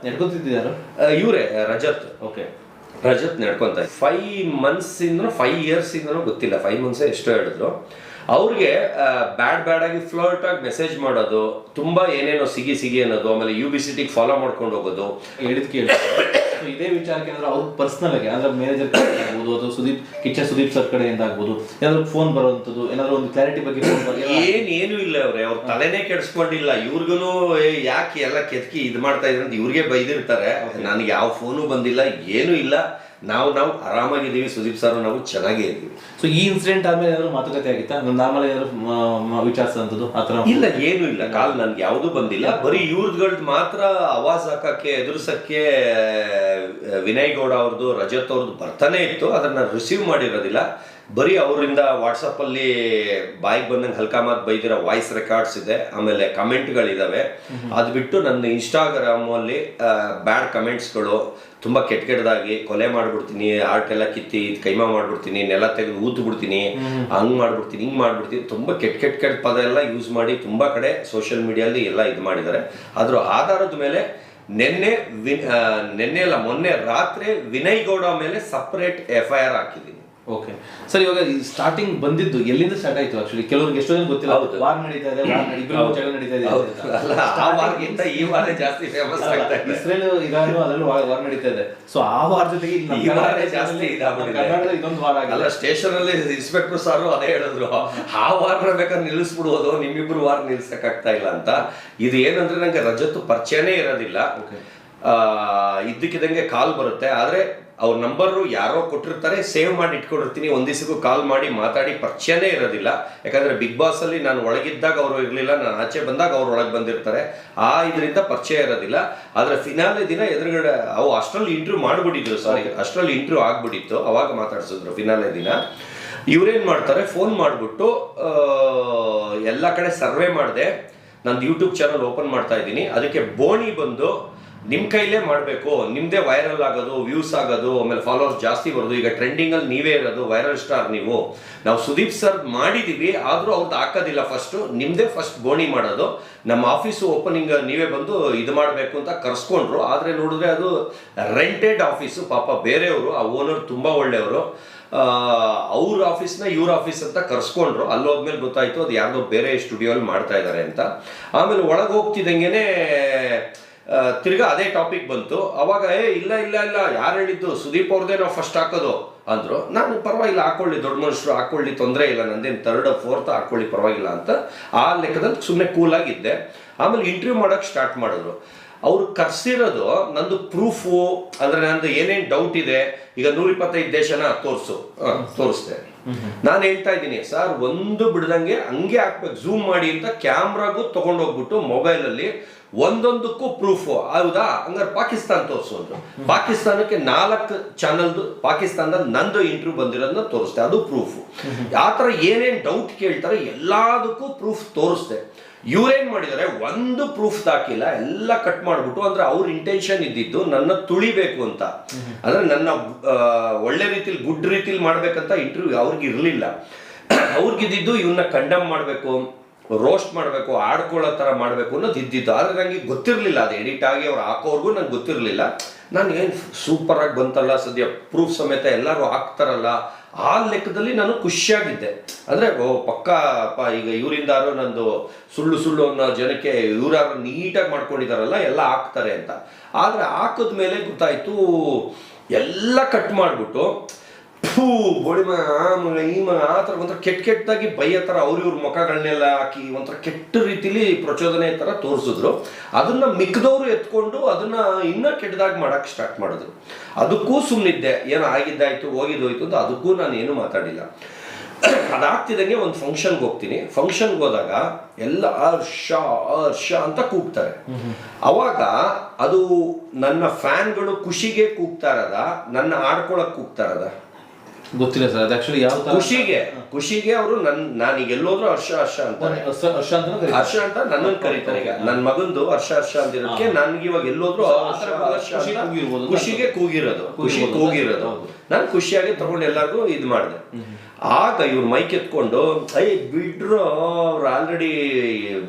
ನಡ್ಕೊತಿದ್ದಾರು ಇವರೇ ರಜತ್. ಓಕೆ, ರಜತ್ ನಡ್ಕೊಂತ 5 months 5 years ಇಂದನೂ ಗೊತ್ತಿಲ್ಲ, 5 months ಎಷ್ಟೋ ಹೇಳಿದ್ರು. ಅವ್ರಿಗೆ ಬ್ಯಾಡ್ ಆಗಿ ಫ್ಲರ್ಟ್ ಆಗಿ ಮೆಸೇಜ್ ಮಾಡೋದು, ತುಂಬಾ ಏನೇನೋ ಸಿಗಿ ಅನ್ನೋದು, ಆಮೇಲೆ UBCT ಫಾಲೋ ಮಾಡ್ಕೊಂಡು ಹೋಗೋದು. ಹೇಳಿದ್ ಕೇಳಿ ಇದೇ ವಿಚಾರಕ್ಕೆ ಏನಾದ್ರು ಅವ್ರ ಪರ್ಸನಲ್ ಆಗಿ ಏನಾದ್ರು ಮ್ಯಾನೇಜರ್ ಆಗ್ಬೋದು, ಅಥವಾ ಸುದೀಪ್ ಸರ್ ಕಡೆಯಿಂದ ಆಗ್ಬೋದು, ಏನಾದ್ರು ಫೋನ್ ಬರೋವಂಥದ್ದು, ಏನಾದ್ರು ಒಂದು ಕ್ಲಾರಿಟಿ ಬಗ್ಗೆ ಏನು ಇಲ್ಲ. ಅವ್ರ ತಲೆನೇ ಕೆಡಿಸ್ಕೊಂಡಿಲ್ಲ. ಇವ್ರಿಗೂ ಯಾಕೆ ಎಲ್ಲ ಕೆತ್ಕಿ ಇದ್ ಮಾಡ್ತಾ ಇದ್ರೆ ಅಂತ ಇವ್ರಿಗೆ ಬೈದಿರ್ತಾರೆ. ನನಗೆ ಯಾವ ಫೋನು ಬಂದಿಲ್ಲ, ಏನೂ ಇಲ್ಲ. ನಾವು ಆರಾಮಾಗಿದ್ದೀವಿ, ಸುದೀಪ್ ಸರ್ ನಾವು ಚೆನ್ನಾಗೇ ಇದ್ದೀವಿ. ಸೊ ಈ ಇನ್ಸಿಡೆಂಟ್ ಆದ್ಮೇಲೆ ಏನಾದ್ರು ಮಾತುಕತೆ ಆಗಿತ್ತಾ? ನಾರ್ಮಲ್ ಏನಾದ್ರು ವಿಚಾರಿಸೋಂಥದ್ದು ಆತರ? ಇಲ್ಲ, ಏನು ಇಲ್ಲ. ಕಾಲ್ ನನ್ಗೆ ಯಾವ್ದು ಬಂದಿಲ್ಲ. ಬರೀ ಇವ್ರದ್ಗಳ್ದು ಮಾತ್ರ ಆವಾಜ್ ಹಾಕಕ್ಕೆ ಎದುರಿಸಕ್ಕೆ ವಿನಯ್ ಗೌಡ ಅವ್ರದ್ದು, ರಜತ್ ಅವ್ರದ್ದು ಬರ್ತಾನೆ ಇತ್ತು. ಅದನ್ನ ರಿಸೀವ್ ಮಾಡಿರೋದಿಲ್ಲ. ಬರೀ ಅವರಿಂದ ವಾಟ್ಸಪ್ ಅಲ್ಲಿ ಬಾಯಿಗೆ ಬಂದಂಗೆ ಹಲ್ಕಾ ಮಾತು ಬೈದಿರೋ ವಾಯ್ಸ್ ರೆಕಾರ್ಡ್ಸ್ ಇದೆ, ಆಮೇಲೆ ಕಮೆಂಟ್ಗಳಿದಾವೆ. ಅದು ಬಿಟ್ಟು ನನ್ನ ಇನ್ಸ್ಟಾಗ್ರಾಮ್ ಅಲ್ಲಿ ಬ್ಯಾಡ್ ಕಮೆಂಟ್ಸ್ಗಳು, ತುಂಬಾ ಕೆಟ್ಟದಾಗಿ ಕೊಲೆ ಮಾಡ್ಬಿಡ್ತೀನಿ, ಆರ್ಟ್ ಎಲ್ಲ ಕಿತ್ತಿ ಕೈಮಾ ಮಾಡ್ಬಿಡ್ತೀನಿ, ನೆಲ ತೆಗೆದು ಊತು ಬಿಡ್ತೀನಿ, ಹಂಗ್ ಮಾಡ್ಬಿಡ್ತೀನಿ, ಹಿಂಗ್ ಮಾಡ್ಬಿಡ್ತೀನಿ, ತುಂಬಾ ಕೆಟ್ಟ ಪದ ಎಲ್ಲ ಯೂಸ್ ಮಾಡಿ ತುಂಬಾ ಕಡೆ ಸೋಷಿಯಲ್ ಮೀಡಿಯಲ್ಲಿ ಎಲ್ಲ ಇದು ಮಾಡಿದ್ದಾರೆ. ಅದ್ರ ಆಧಾರದ ಮೇಲೆ ನಿನ್ನೆ ಅಲ್ಲ ಮೊನ್ನೆ ರಾತ್ರಿ ವಿನಯ್ ಗೌಡ ಮೇಲೆ ಸಪರೇಟ್ FIR ಹಾಕಿದ್ದೀನಿ. ಓಕೆ ಸರ್, ಇವಾಗ ಸ್ಟಾರ್ಟಿಂಗ್ ಬಂದಿದ್ದು ಎಲ್ಲಿಂದ ಸ್ಟಾರ್ಟ್ ಆಯ್ತು? ಆಕ್ಚುಲಿ ಕೆಲವ್ರಿಗೆ ಎಷ್ಟೋ ಜನ ಗೊತ್ತಿಲ್ಲ, ವಾರ್ ನಡೀತಾ ಇದೆ, ಜಗಳ ನಡೀತಾ ಇದೆ. ಈ ವಾರ ಜಾಸ್ತಿ ಫೇಮಸ್ ಆಗ್ತಾ ಇದೆ. ಇಸ್ರೇಲ್ ಇರಾನ್ ಅದರಲ್ಲೂ ವಾರ್ ನಡೀತಾ ಇದೆ. ಸೊ ಆ ವಾರ ಜೊತೆಗೆ ಜಾಸ್ತಿ ಕರ್ನಾಟಕದ ಇದೊಂದು ವಾರ ಆಗಲ್ಲ. ಸ್ಟೇಷನ್ ಅಲ್ಲಿ ಇನ್ಸ್ಪೆಕ್ಟರ್ ಸಾರು ಅದೇ ಹೇಳಿದ್ರು, ಆ ವಾರ ಬೇಕಾದ್ರೆ ನಿಲ್ಲಿಸ್ಬಿಡ್ಬೋದು, ನಿಮ್ಮಿಬ್ರು ವಾರ ನಿಲ್ಸಕ್ ಆಗ್ತಾ ಇಲ್ಲ ಅಂತ. ಇದು ಏನಂದ್ರೆ ನಂಗೆ ರಜತ್ತು ಪರಿಚಯನೇ ಇರೋದಿಲ್ಲ. ಇದ್ದಕ್ಕಿದಂಗೆ ಕಾಲ್ ಬರುತ್ತೆ. ಆದ್ರೆ ಅವ್ರ ನಂಬರ್ ಯಾರೋ ಕೊಟ್ಟಿರ್ತಾರೆ, ಸೇವ್ ಮಾಡಿ ಇಟ್ಕೊಂಡಿರ್ತೀನಿ. ಒಂದ್ ದಿವಸಕ್ಕೂ ಕಾಲ್ ಮಾಡಿ ಮಾತಾಡಿ ಪರಿಚಯನೇ ಇರೋದಿಲ್ಲ. ಯಾಕಂದ್ರೆ ಬಿಗ್ ಬಾಸ್ ಅಲ್ಲಿ ನಾನು ಒಳಗಿದ್ದಾಗ ಅವರು ಇರ್ಲಿಲ್ಲ, ನಾನು ಆಚೆ ಬಂದಾಗ ಅವ್ರು ಒಳಗೆ ಬಂದಿರ್ತಾರೆ. ಇದರಿಂದ ಪರಿಚಯ ಇರೋದಿಲ್ಲ. ಆದ್ರೆ ಫಿನಾಲೆ ದಿನ ಎದುರುಗಡೆ ಅಷ್ಟರಲ್ಲಿ ಇಂಟರ್ವ್ಯೂ ಮಾಡ್ಬಿಟ್ಟಿದ್ರು, ಅಷ್ಟರಲ್ಲಿ ಇಂಟರ್ವ್ಯೂ ಆಗ್ಬಿಟ್ಟಿತ್ತು. ಅವಾಗ ಮಾತಾಡ್ಸಿದ್ರು ಫಿನಾಲೆ ದಿನ. ಇವ್ರೇನ್ ಮಾಡ್ತಾರೆ, ಫೋನ್ ಮಾಡ್ಬಿಟ್ಟು ಎಲ್ಲ ಕಡೆ ಸರ್ವೆ ಮಾಡಿದೆ, ನಂದು ಯೂಟ್ಯೂಬ್ ಚಾನಲ್ ಓಪನ್ ಮಾಡ್ತಾ ಇದ್ದೀನಿ, ಅದಕ್ಕೆ ಬೋಣಿ ಬಂದು ನಿಮ್ ಕೈಲೇ ಮಾಡ್ಬೇಕು, ನಿಮ್ದೇ ವೈರಲ್ ಆಗೋದು, ವ್ಯೂಸ್ ಆಗೋದು, ಆಮೇಲೆ ಫಾಲೋವರ್ಸ್ ಜಾಸ್ತಿ ಬರೋದು. ಈಗ ಟ್ರೆಂಡಿಂಗ್ ಅಲ್ಲಿ ನೀವೇ ಇರೋದು, ವೈರಲ್ ಸ್ಟಾರ್ ನೀವು. ನಾವು ಸುದೀಪ್ ಸರ್ ಮಾಡಿದೀವಿ, ಆದ್ರೂ ಅವ್ರದ್ದು ಹಾಕೋದಿಲ್ಲ. ನಿಮ್ದೇ ಫಸ್ಟ್ ಬೋಣಿ ಮಾಡೋದು, ನಮ್ಮ ಆಫೀಸು ಓಪನಿಂಗ್ ನೀವೇ ಬಂದು ಇದು ಮಾಡಬೇಕು ಅಂತ ಕರ್ಸ್ಕೊಂಡ್ರು. ಆದ್ರೆ ನೋಡಿದ್ರೆ ಅದು ರೆಂಟೆಡ್ ಆಫೀಸು. ಪಾಪ ಬೇರೆಯವರು, ಆ ಓನರ್ ತುಂಬಾ ಒಳ್ಳೆಯವರು. ಅವ್ರ ಆಫೀಸ್ನ ಇವ್ರ ಆಫೀಸ್ ಅಂತ ಕರ್ಸ್ಕೊಂಡ್ರು. ಅಲ್ಲೋದ್ಮೇಲೆ ಗೊತ್ತಾಯ್ತು ಅದು ಯಾರ್ದೋ ಬೇರೆ ಸ್ಟುಡಿಯೋ ಅಲ್ಲಿ ಮಾಡ್ತಾ ಇದ್ದಾರೆ ಅಂತ. ಆಮೇಲೆ ಒಳಗೆ ಹೋಗ್ತಿದ್ದಂಗೆನೆ ತಿರ್ಗಾ ಅದೇ ಟಾಪಿಕ್ ಬಂತು. ಅವಾಗ ಇಲ್ಲ ಯಾರು ಹೇಳಿದ್ದು, ಸುದೀಪ್ ಅವ್ರದೇ ನಾವು ಫಸ್ಟ್ ಹಾಕೋದು ಅಂದ್ರು. ನಾನು ಪರವಾಗಿಲ್ಲ, ಹಾಕೊಳ್ಳಿ, ದೊಡ್ಡ ಮನುಷ್ಯರು ಹಾಕೊಳ್ಳಿ, ತೊಂದರೆ ಇಲ್ಲ, ನಂದೇನು 3rd or 4th ಹಾಕೊಳ್ಳಿ, ಪರವಾಗಿಲ್ಲ ಅಂತ ಆ ಲೆಕ್ಕದಲ್ಲಿ ಸುಮ್ಮನೆ ಕೂಲ್ ಆಗಿದ್ದೆ. ಆಮೇಲೆ ಇಂಟರ್ವ್ಯೂ ಮಾಡಕ್ ಸ್ಟಾರ್ಟ್ ಮಾಡಿದ್ರು. ಅವ್ರು ಕರ್ಸಿರೋದು ನಂದು ಪ್ರೂಫು, ಅಂದ್ರೆ ನಂದು ಏನೇನು ಡೌಟ್ ಇದೆ. ಈಗ 125 ದೇಶನ ತೋರಿಸ್ದೆ. ನಾನು ಹೇಳ್ತಾ ಇದ್ದೀನಿ ಸರ್, ಒಂದು ಬಿಡ್ದಂಗೆ ಹಂಗೆ ಹಾಕ್ಬೇಕು, ಝೂಮ್ ಮಾಡಿ ಅಂತ ಕ್ಯಾಮ್ರಾಗೂ ತಗೊಂಡೋಗ್ಬಿಟ್ಟು ಮೊಬೈಲ್ ಅಲ್ಲಿ ಒಂದೊಂದಕ್ಕೂ ಪ್ರೂಫ್. ಹೌದಾ, ಹಂಗಾರೆ ಪಾಕಿಸ್ತಾನ ತೋರಿಸೋದು. ಪಾಕಿಸ್ತಾನಕ್ಕೆ 4 ಚಾನಲ್ದು ಪಾಕಿಸ್ತಾನದಲ್ಲಿ ನಂದು ಇಂಟರ್ವ್ಯೂ ಬಂದಿರೋದನ್ನ ತೋರಿಸ್ದೆ, ಅದು ಪ್ರೂಫ್. ಆತರ ಏನೇನ್ ಡೌಟ್ ಕೇಳ್ತಾರೆ ಎಲ್ಲದಕ್ಕೂ ಪ್ರೂಫ್ ತೋರಿಸ್ದೆ. ಇವ್ರೇನ್ ಮಾಡಿದ್ದಾರೆ, ಒಂದು ಪ್ರೂಫ್ ಹಾಕಿಲ್ಲ, ಎಲ್ಲ ಕಟ್ ಮಾಡ್ಬಿಟ್ಟು. ಅಂದ್ರೆ ಅವ್ರ ಇಂಟೆನ್ಷನ್ ಇದ್ದಿದ್ದು ನನ್ನ ತುಳಿಬೇಕು ಅಂತ, ಅಂದ್ರೆ ನನ್ನ ಒಳ್ಳೆ ರೀತಿಲಿ ಗುಡ್ ರೀತಿಲಿ ಮಾಡ್ಬೇಕಂತ ಇಂಟರ್ವ್ಯೂ ಅವ್ರಿಗೆ ಇರ್ಲಿಲ್ಲ. ಅವ್ರಿಗಿದ್ದು ಇವನ್ನ ಕಂಡಮ್ ಮಾಡ್ಬೇಕು, ರೋಸ್ಟ್ ಮಾಡಬೇಕು, ಆಡ್ಕೊಳ್ಳೋ ತರ ಮಾಡಬೇಕು ಅನ್ನೋದು ಇದ್ದಿತ್ತು. ಆದ್ರೆ ನಂಗೆ ಗೊತ್ತಿರಲಿಲ್ಲ, ಅದು ಎಡಿಟ್ ಆಗಿ ಅವ್ರು ಹಾಕೋರ್ಗು ನಂಗೆ ಗೊತ್ತಿರಲಿಲ್ಲ. ನಾನು ಏನು ಸೂಪರ್ ಆಗಿ ಬಂತಲ್ಲ, ಸದ್ಯ ಪ್ರೂಫ್ ಸಮೇತ ಎಲ್ಲರೂ ಹಾಕ್ತಾರಲ್ಲ, ಆ ಲೆಕ್ಕದಲ್ಲಿ ನಾನು ಖುಷಿಯಾಗಿದ್ದೆ. ಅಂದ್ರೆ ಪಕ್ಕ ಈಗ ಇವರಿಂದಾರು ನಂದು ಸುಳ್ಳು ಅನ್ನೋ ಜನಕ್ಕೆ ಇವರಾರು ನೀಟಾಗಿ ಮಾಡ್ಕೊಂಡಿದಾರಲ್ಲ, ಎಲ್ಲ ಹಾಕ್ತಾರೆ ಅಂತ. ಆದ್ರೆ ಹಾಕಿದ್ಮೇಲೆ ಗೊತ್ತಾಯ್ತು, ಎಲ್ಲ ಕಟ್ ಮಾಡ್ಬಿಟ್ಟು ಬೋಳಿಮ ಆ ಥರ ಒಂಥರ ಕೆಟ್ಟದಾಗಿ ಬೈಯೋ ಥರ ಅವ್ರಿವ್ರ ಮುಖಗಳನ್ನೆಲ್ಲ ಹಾಕಿ ಒಂಥರ ಕೆಟ್ಟ ರೀತಿಲಿ ಪ್ರಚೋದನೆ ಥರ ತೋರಿಸಿದ್ರು. ಅದನ್ನ ಮಿಕ್ಕದವರು ಎತ್ಕೊಂಡು ಅದನ್ನ ಇನ್ನೂ ಕೆಟ್ಟದಾಗಿ ಮಾಡಕ್ ಸ್ಟಾರ್ಟ್ ಮಾಡಿದ್ರು. ಅದಕ್ಕೂ ಸುಮ್ಮನಿದ್ದೆ, ಏನೋ ಆಗಿದ್ದಾಯ್ತು ಹೋಗಿದ್ದೋಯ್ತು ಅಂತ, ಅದಕ್ಕೂ ನಾನು ಏನು ಮಾತಾಡಿಲ್ಲ. ಅದಾಗ್ತಿದ್ದಂಗೆ ಒಂದು ಫಂಕ್ಷನ್ಗೆ ಹೋಗ್ತೀನಿ. ಫಂಕ್ಷನ್ಗೆ ಹೋದಾಗ ಎಲ್ಲ ಹರ್ಷ ಅಂತ ಕೂಗ್ತಾರೆ. ಅವಾಗ ಅದು ನನ್ನ ಫ್ಯಾನ್ಗಳು ಖುಷಿಗೆ ಕೂಗ್ತಾ ಇರೋದ, ನನ್ನ ಆಡ್ಕೊಳಕ್ ಕೂಗ್ತಾ ಇರೋದ ಗೊತ್ತಿಲ್ಲ ಸರ್. ಅದು ಆಕ್ಚುಲಿ ಯಾವ ಖುಷಿಗೆ ಅವರು ನಾನೀಗ ಎಲ್ಲೋದ್ರು ಹರ್ಷ ಅಂತ ನನ್ನನ್ನು ಕರೀತಾರೆ. ಈಗ ನನ್ನ ಮಗಂದು ಹರ್ಷ ಅಂದಿರೋದಕ್ಕೆ ನನ್ಗೆ ಇವಾಗ ಎಲ್ಲೋದ್ರು ಖುಷಿಗೆ ಕೂಗಿರೋದು. ನಾನು ಖುಷಿಯಾಗಿ ತಗೊಂಡು ಎಲ್ಲರಿಗೂ ಇದು ಮಾಡಿದೆ. ಆಗ ಇವ್ರು ಮೈಕ್ ಎತ್ಕೊಂಡು ಬಿಡ್ರು ಅವ್ರು ಆಲ್ರೆಡಿ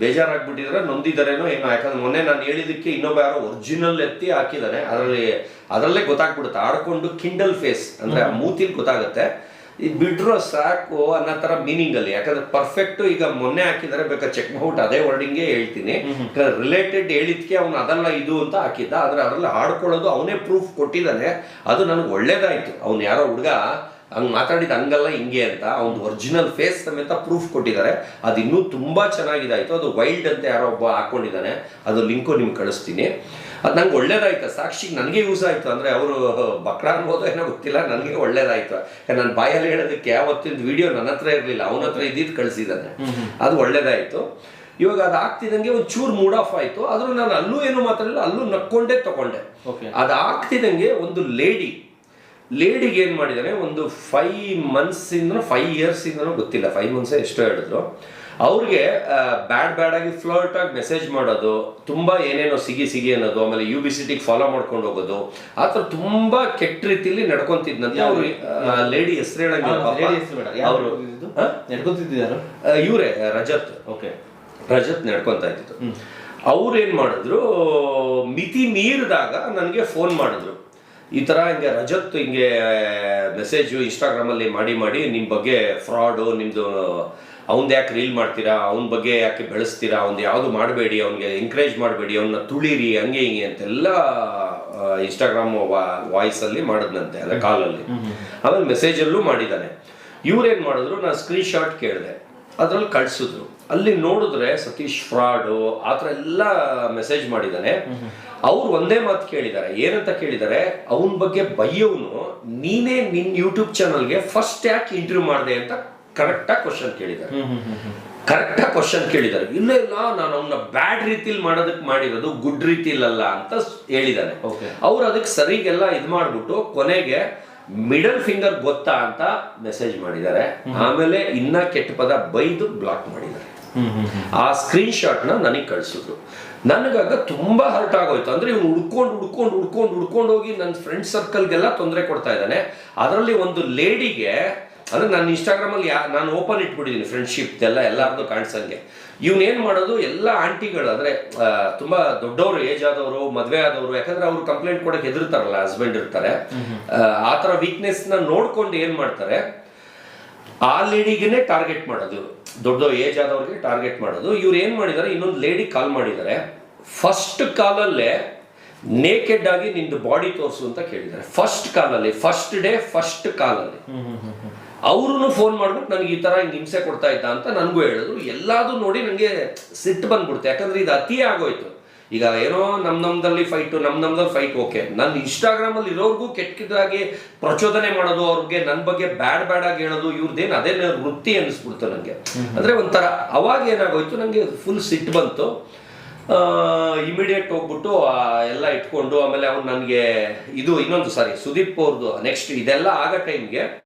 ಬೇಜಾರಾಗ್ಬಿಟ್ಟಿದ್ರೆ ನೊಂದಿದ್ದಾರೇನೋ ಏನೋ, ಯಾಕಂದ್ರೆ ಮೊನ್ನೆ ನಾನು ಹೇಳಿದಕ್ಕೆ ಇನ್ನೊಬ್ಬ ಯಾರೋ ಒರಿಜಿನಲ್ ಎತ್ತಿ ಹಾಕಿದ್ದಾನೆ, ಅದರಲ್ಲೇ ಗೊತ್ತಾಗ್ಬಿಡುತ್ತೆ, ಆಡ್ಕೊಂಡು ಕಿಂಡಲ್ ಫೇಸ್ ಅಂದ್ರೆ ಮೂತಿಲ್ ಗೊತ್ತಾಗುತ್ತೆ. ಇದು ಬಿಡ್ರೋ ಸಾಕು ಅನ್ನೋ ತರ ಮೀನಿಂಗ್ ಅಲ್ಲಿ, ಯಾಕಂದ್ರೆ ಪರ್ಫೆಕ್ಟ್ ಈಗ ಮೊನ್ನೆ ಹಾಕಿದರೆ ಬೇಕಾದ್ರೆ ಚೆಕ್ ಮಾಡ್ಬಿಟ್ಟು ಅದೇ ವರ್ಡಿಂಗೇ ಹೇಳ್ತೀನಿ. ರಿಲೇಟೆಡ್ ಹೇಳಿದ್ಕೆ ಅವ್ನು ಅದಲ್ಲ ಇದು ಅಂತ ಹಾಕಿದ್ದ, ಆದ್ರೆ ಅದರಲ್ಲಿ ಆಡ್ಕೊಳ್ಳೋದು ಅವನೇ ಪ್ರೂಫ್ ಕೊಟ್ಟಿದ್ದಾನೆ. ಅದು ನನಗೆ ಒಳ್ಳೇದಾಯ್ತು. ಅವ್ನು ಯಾರೋ ಹುಡುಗ ಹಂಗೆ ಮಾತಾಡಿದ ಹಂಗಲ್ಲ ಹಿಂಗೆ ಅಂತ ಅವ್ನು ಒರಿಜಿನಲ್ ಫೇಸ್ ಸಮೇತ ಪ್ರೂಫ್ ಕೊಟ್ಟಿದ್ದಾರೆ. ಅದು ಇನ್ನೂ ತುಂಬಾ ಚೆನ್ನಾಗಿದಾಯ್ತು. ಅದು ವೈಲ್ಡ್ ಅಂತ ಯಾರೋ ಒಬ್ಬ ಹಾಕೊಂಡಿದ್ದಾನೆ, ಅದು ಲಿಂಕು ನಿಮ್ಗೆ ಕಳಿಸ್ತೀನಿ. ಅದು ನಂಗೆ ಒಳ್ಳೇದಾಯ್ತು, ಸಾಕ್ಷಿಗೆ ನನಗೆ ಯೂಸ್ ಆಯ್ತು. ಅಂದ್ರೆ ಅವರು ಬಕ್ರ ಅನ್ಬೋದು ಏನೋ ಗೊತ್ತಿಲ್ಲ, ನನಗೆ ಒಳ್ಳೇದಾಯ್ತು. ನನ್ನ ಬಾಯಲ್ಲಿ ಹೇಳೋದಕ್ಕೆ ಯಾವತ್ತಿಂದ ವಿಡಿಯೋ ನನ್ನ ಹತ್ರ ಇರಲಿಲ್ಲ, ಅವನ ಹತ್ರ ಇದ್ದಿದ್ದು ಕಳಿಸಿದ್ದಾನೆ. ಅದು ಒಳ್ಳೇದಾಯ್ತು. ಇವಾಗ ಅದು ಆಗ್ತಿದಂಗೆ ಒಂದು ಚೂರು ಮೂಡ್ ಆಫ್ ಆಯ್ತು. ಆದ್ರೂ ನಾನು ಅಲ್ಲೂ ಏನು ಮಾತಾಡಲಿಲ್ಲ, ಅಲ್ಲೂ ನಕ್ಕೊಂಡೇ ತಗೊಂಡೆ. ಅದು ಆಗ್ತಿದಂಗೆ ಒಂದು ಲೇಡಿಗೆ ಏನ್ ಮಾಡಿದಾನೆ, ಒಂದು 5 months 5 years ಇಂದನೋ ಗೊತ್ತಿಲ್ಲ, 5 months ಎಷ್ಟೋ ಹೇಳಿದ್ರು, ಅವ್ರಿಗೆ ಬ್ಯಾಡ್ ಆಗಿ ಫ್ಲರ್ಟ್ ಆಗಿ ಮೆಸೇಜ್ ಮಾಡೋದು, ತುಂಬಾ ಏನೇನೋ ಸಿಗಿ ಅನ್ನೋದು, ಆಮೇಲೆ UBCT ಫಾಲೋ ಮಾಡ್ಕೊಂಡು ಹೋಗೋದು, ಆ ಥರ ತುಂಬಾ ಕೆಟ್ಟ ರೀತಿಯಲ್ಲಿ ನಡ್ಕೊಂತಿದ್ನಂತೆ. ಅವ್ರು ಲೇಡಿ ಹೆಸರು ಹೇಳಂಗಿಲ್ಲ, ಅವರು ಇವರೇ ರಜತ್ ನಡ್ಕೊಂತ ಇದ್ದಿದ್ದು. ಅವ್ರು ಏನ್ ಮಾಡಿದ್ರು, ಮಿತಿ ಮೀರಿದಾಗ ನನಗೆ ಫೋನ್ ಮಾಡಿದ್ರು, ಈ ಥರ ಹಿಂಗೆ ರಜತ್ ಹಿಂಗೆ ಮೆಸೇಜು ಇನ್ಸ್ಟಾಗ್ರಾಮಲ್ಲಿ ಮಾಡಿ ನಿಮ್ಮ ಬಗ್ಗೆ ಫ್ರಾಡು, ನಿಮ್ಮದು ಅವ್ನ್ದು ಯಾಕೆ ರೀಲ್ ಮಾಡ್ತೀರಾ, ಅವನ ಬಗ್ಗೆ ಯಾಕೆ ಬೆಳೆಸ್ತೀರಾ, ಅವ್ನು ಯಾವುದು ಮಾಡಬೇಡಿ, ಅವ್ನಿಗೆ ಎಂಕರೇಜ್ ಮಾಡಬೇಡಿ, ಅವನ್ನ ತುಳಿರಿ, ಹಂಗೆ ಹಿಂಗೆ ಅಂತೆಲ್ಲ ಇನ್ಸ್ಟಾಗ್ರಾಮ್ ವಾಯ್ಸಲ್ಲಿ ಮಾಡಿದ್ನಂತೆ, ಅಲ್ಲ ಕಾಲಲ್ಲಿ. ಆಮೇಲೆ ಮೆಸೇಜಲ್ಲೂ ಮಾಡಿದ್ದಾನೆ. ಇವ್ರೇನು ಮಾಡಿದ್ರು, ನಾನು ಸ್ಕ್ರೀನ್ ಶಾಟ್ ಕೇಳಿದೆ, ಅದ್ರಲ್ಲಿ ಕಳ್ಸಿದ್ರು. ಅಲ್ಲಿ ನೋಡಿದ್ರೆ ಸತೀಶ್ ಫ್ರಾಡು ಆ ಥರ ಎಲ್ಲ ಮೆಸೇಜ್ ಮಾಡಿದ್ದಾನೆ. ಅವ್ರು ಒಂದೇ ಮಾತು ಕೇಳಿದ್ದಾರೆ, ಏನಂತ ಕೇಳಿದ್ದಾರೆ, ಅವನ ಬಗ್ಗೆ ಬೈಯೋನು ನೀನೇ ನಿನ್ನ ಯೂಟ್ಯೂಬ್ ಚಾನಲ್ಗೆ ಫಸ್ಟ್ ಯಾಕೆ ಇಂಟರ್ವ್ಯೂ ಮಾಡಿದೆ ಅಂತ ಕರೆಕ್ಟಾಗಿ ಕ್ವಶನ್ ಕೇಳಿದ್ದಾರೆ. ಇಲ್ಲ ನಾನು ಅವನ್ನ ಬ್ಯಾಡ್ ರೀತಿಲಿ ಮಾಡೋದಕ್ಕೆ ಮಾಡಿರೋದು, ಗುಡ್ ರೀತಿಲಲ್ಲ ಅಂತ ಹೇಳಿದ್ದಾನೆ. ಅವ್ರು ಅದಕ್ಕೆ ಸರಿಗೆಲ್ಲ ಇದು ಮಾಡ್ಬಿಟ್ಟು ಕೊನೆಗೆ ಮಿಡಲ್ ಫಿಂಗರ್ ಗೊತ್ತಾ ಅಂತ ಮೆಸೇಜ್ ಮಾಡಿದ್ದಾರೆ. ಆಮೇಲೆ ಇನ್ನ ಕೆಟ್ಟ ಪದ ಬೈದು ಬ್ಲಾಕ್ ಮಾಡಿದ್ದಾರೆ. ಆ ಸ್ಕ್ರೀನ್ ಶಾಟ್ ನನಗೆ ಕಳಿಸಿದ್ರು. ನನಗಾಗ ತುಂಬಾ ಹರ್ಟ್ ಆಗೋಯ್ತು. ಅಂದ್ರೆ ಇವ್ನು ಹುಡ್ಕೊಂಡು ಹೋಗಿ ನನ್ನ ಫ್ರೆಂಡ್ ಸರ್ಕಲ್ಗೆಲ್ಲ ತೊಂದರೆ ಕೊಡ್ತಾ ಇದ್ದಾನೆ. ಅದರಲ್ಲಿ ಒಂದು ಲೇಡಿಗೆ, ಅಂದ್ರೆ ನನ್ನ ಇನ್ಸ್ಟಾಗ್ರಾಮ್ ಅಲ್ಲಿ ನಾನು ಓಪನ್ ಇಟ್ಬಿಟ್ಟಿದ್ದೀನಿ ಫ್ರೆಂಡ್ಶಿಪ್ ಎಲ್ಲಾರ್ದು ಕಾಣಿಸಂಗೆ. ಇವನೇನ್ ಮಾಡೋದು, ಎಲ್ಲ ಆಂಟಿಗಳು ಅಂದ್ರೆ ತುಂಬಾ ದೊಡ್ಡವರು, ಏಜ್ ಆದವರು, ಮದ್ವೆ ಆದವರು, ಯಾಕಂದ್ರೆ ಅವ್ರು ಕಂಪ್ಲೇಂಟ್ ಕೊಡಕ್ಕೆ ಹೆದರ್ತಾರಲ್ಲ, ಹಸ್ಬೆಂಡ್ ಇರ್ತಾರೆ, ಆ ತರ ವೀಕ್ನೆಸ್ ನ ನೋಡ್ಕೊಂಡು ಏನ್ ಮಾಡ್ತಾರೆ, ಆ ಲೇಡಿಗೆನೆ ಟಾರ್ಗೆಟ್ ಮಾಡೋದು, ದೊಡ್ಡ ಏಜ್ ಆದವ್ರಿಗೆ ಟಾರ್ಗೆಟ್ ಮಾಡೋದು. ಇವ್ರು ಏನ್ ಮಾಡಿದ್ದಾರೆ, ಇನ್ನೊಂದು ಲೇಡಿ ಕಾಲ್ ಮಾಡಿದ್ದಾರೆ. ಫಸ್ಟ್ ಕಾಲಲ್ಲೇ ನೇಕೆಡ್ ಆಗಿ ನಿಂದು ಬಾಡಿ ತೋರಿಸು ಅಂತ ಕೇಳಿದ್ದಾರೆ. ಫಸ್ಟ್ ಕಾಲಲ್ಲಿ ಅವ್ರೂ ಫೋನ್ ಮಾಡ್ಬಿಟ್ಟು ನನಗೆ ಈ ತರ ಹಿಂಸೆ ಕೊಡ್ತಾ ಇದ್ದ ಅಂತ ನನಗೂ ಹೇಳಿದ್ರು. ಎಲ್ಲಾದು ನೋಡಿ ನನಗೆ ಸಿಟ್ಟು ಬಂದ್ಬಿಡ್ತು, ಯಾಕಂದ್ರೆ ಇದು ಅತಿ ಆಗೋಯ್ತು. ಈಗ ಏನೋ ನಮ್ದಲ್ಲಿ ಫೈಟ್ ಓಕೆ, ನನ್ನ ಇನ್ಸ್ಟಾಗ್ರಾಮ್ ಅಲ್ಲಿ ಇರೋರ್ಗೂ ಕೆಟ್ಟದಾಗಿ ಪ್ರಚೋದನೆ ಮಾಡೋದು, ಅವ್ರಿಗೆ ನನ್ನ ಬಗ್ಗೆ ಬ್ಯಾಡ್ ಆಗಿ ಹೇಳೋದು, ಇವ್ರದ್ದೇನು ಅದೇ ವೃತ್ತಿ ಅನ್ನಿಸ್ಬಿಡ್ತು ನನಗೆ. ಅಂದ್ರೆ ಒಂಥರ ಅವಾಗ ಏನಾಗೋಯ್ತು, ನನಗೆ ಫುಲ್ ಸಿಟ್ಟು ಬಂತು. ಇಮಿಡಿಯೇಟ್ ಹೋಗ್ಬಿಟ್ಟು ಎಲ್ಲ ಇಟ್ಕೊಂಡು, ಆಮೇಲೆ ಅವ್ನು ನನಗೆ ಇದು ಇನ್ನೊಂದು ಸಾರಿ ಸುದೀಪ್ ಅವ್ರದ್ದು ನೆಕ್ಸ್ಟ್ ಇದೆಲ್ಲ ಆಗೋ ಟೈಮ್ಗೆ